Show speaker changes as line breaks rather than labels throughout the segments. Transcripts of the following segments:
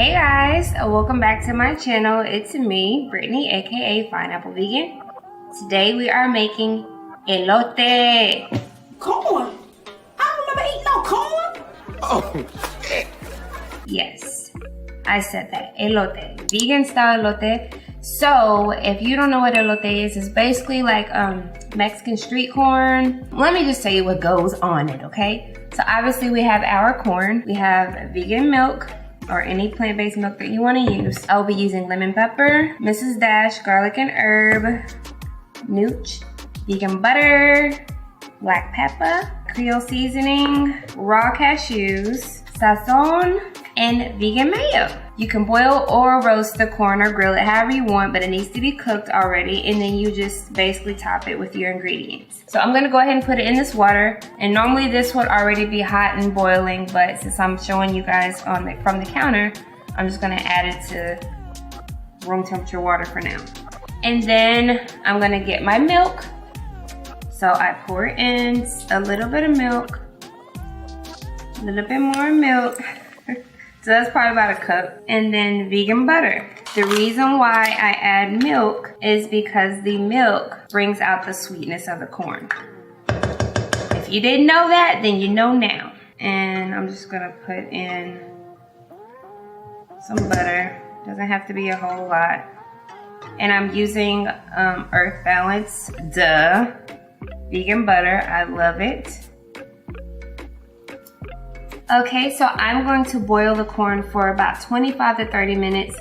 Hey guys, welcome back to my channel. It's me, Brittany, aka Pineapple Vegan. Today we are making elote.
Corn? I don't remember eating no corn.
Oh, shit.
Yes, I said that. Elote. Vegan style elote. So, if you don't know what elote is, it's basically like Mexican street corn. Let me just tell you what goes on it, okay? So obviously we have our corn. We have vegan milk, or any plant-based milk that you want to use. I'll be using lemon pepper, Mrs. Dash garlic and herb, nooch, vegan butter, black pepper, Creole seasoning, raw cashews, sazon, and vegan mayo. You can boil or roast the corn or grill it however you want, but it needs to be cooked already, and then you just basically top it with your ingredients. So I'm gonna go ahead and put it in this water, and normally this would already be hot and boiling, but since I'm showing you guys from the counter, I'm just gonna add it to room temperature water for now. And then I'm gonna get my milk. So I pour in a little bit of milk, a little bit more milk. So that's probably about a cup. And then vegan butter. The reason why I add milk is because the milk brings out the sweetness of the corn. If you didn't know that, then you know now. And I'm just gonna put in some butter. Doesn't have to be a whole lot. And I'm using Earth Balance, duh. Vegan butter, I love it. Okay, so I'm going to boil the corn for about 25 to 30 minutes,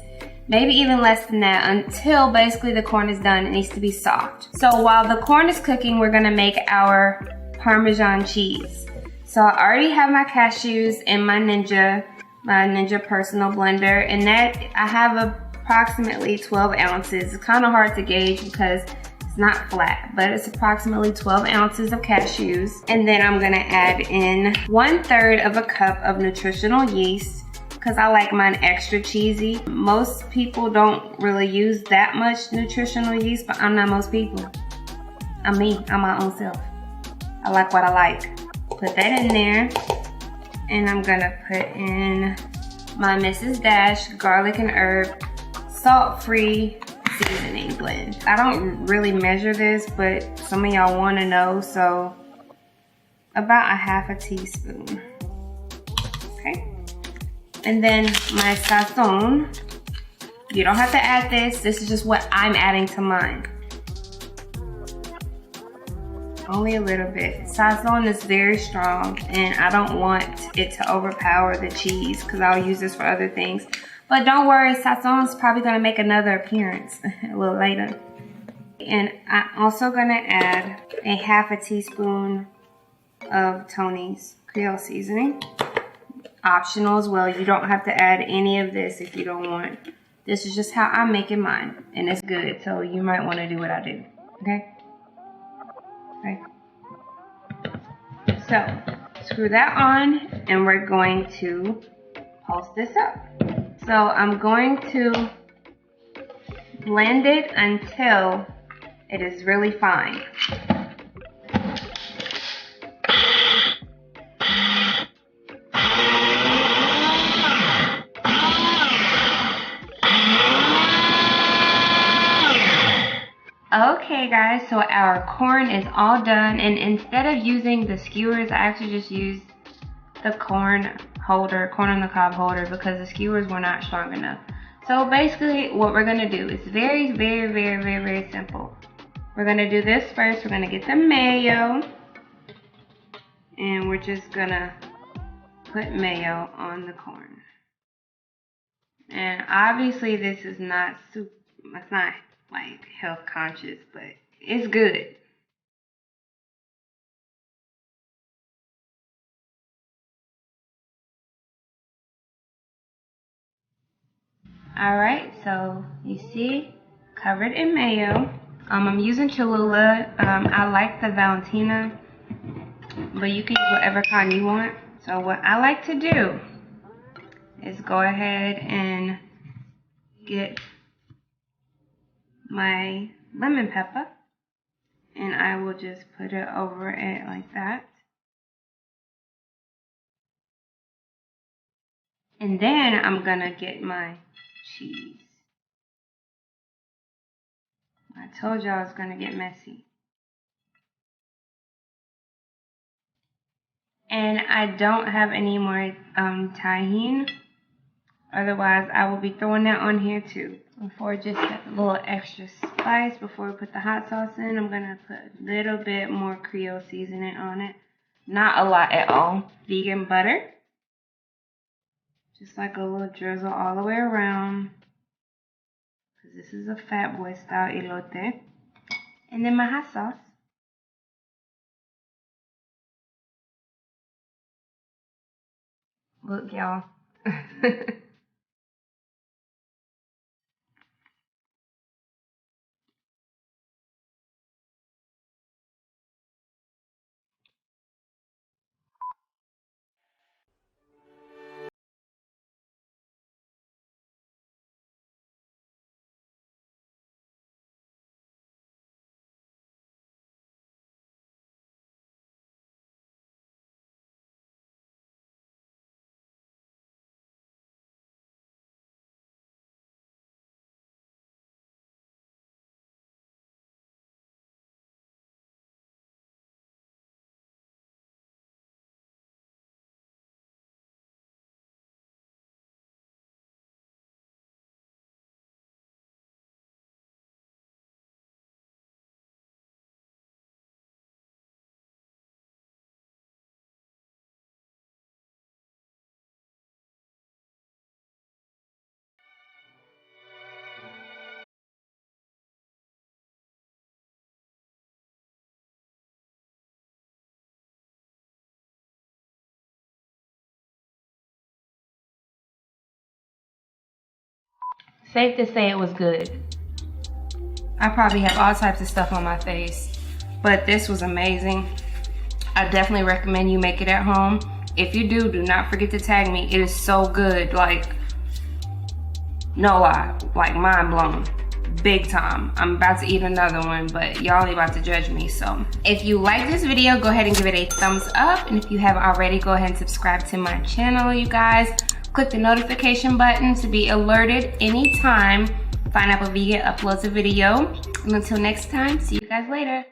maybe even less than that, until basically the corn is done. It needs to be soft. So while the corn is cooking, we're gonna make our Parmesan cheese. So I already have my cashews in my Ninja personal blender, and that I have approximately 12 ounces. It's kind of hard to gauge because it's not flat, but it's approximately 12 ounces of cashews. And then I'm gonna add in 1/3 of a cup of nutritional yeast because I like mine extra cheesy. Most people don't really use that much nutritional yeast, but I'm not most people. I'm me, I'm my own self. I like what I like. Put that in there. And I'm gonna put in my Mrs. Dash garlic and herb salt-free seasoning blend. I don't really measure this, but some of y'all want to know, so about a ½ teaspoon. Okay, and then my sazon. You don't have to add this. This is just what I'm adding to mine. Only a little bit. Sazon is very strong, and I don't want it to overpower the cheese because I'll use this for other things. But don't worry, sazon's probably gonna make another appearance a little later. And I'm also gonna add a ½ teaspoon of Tony's Creole seasoning. Optional as well. You don't have to add any of this if you don't want. This is just how I'm making mine, and it's good. So you might want to do what I do. Okay. Okay. So screw that on, and we're going to pulse this up. So I'm going to blend it until it is really fine. Okay guys, so our corn is all done, and instead of using the skewers, I actually just used the corn on the cob holder, because the skewers were not strong enough. So basically what we're gonna do is very, very, very, very, very simple. We're gonna do this first. We're gonna get the mayo, and we're just gonna put mayo on the corn. And obviously this is not it's not like health conscious, but it's good. Alright, so you see, covered in mayo. I'm using Cholula. I like the Valentina, but you can use whatever kind you want. So what I like to do is go ahead and get my lemon pepper, and I will just put it over it like that. And then I'm gonna get my cheese. I told y'all it's gonna get messy. And I don't have any more tahini. Otherwise, I will be throwing that on here too. For just a little extra spice before we put the hot sauce in, I'm gonna put a little bit more Creole seasoning on it. Not a lot at all. Vegan butter. Just like a little drizzle all the way around. Because this is a fat boy style elote. And then my hot sauce. Look, y'all. Safe to say it was good. I probably have all types of stuff on my face, but this was amazing. I definitely recommend you make it at home. If you do not forget to tag me. It is so good, like, no lie, like mind blown, big time. I'm about to eat another one, but y'all ain't about to judge me. So if you like this video, go ahead and give it a thumbs up. And if you haven't already, go ahead and subscribe to my channel, you guys. Click the notification button to be alerted anytime Pineapple Vegan uploads a video. And until next time, see you guys later.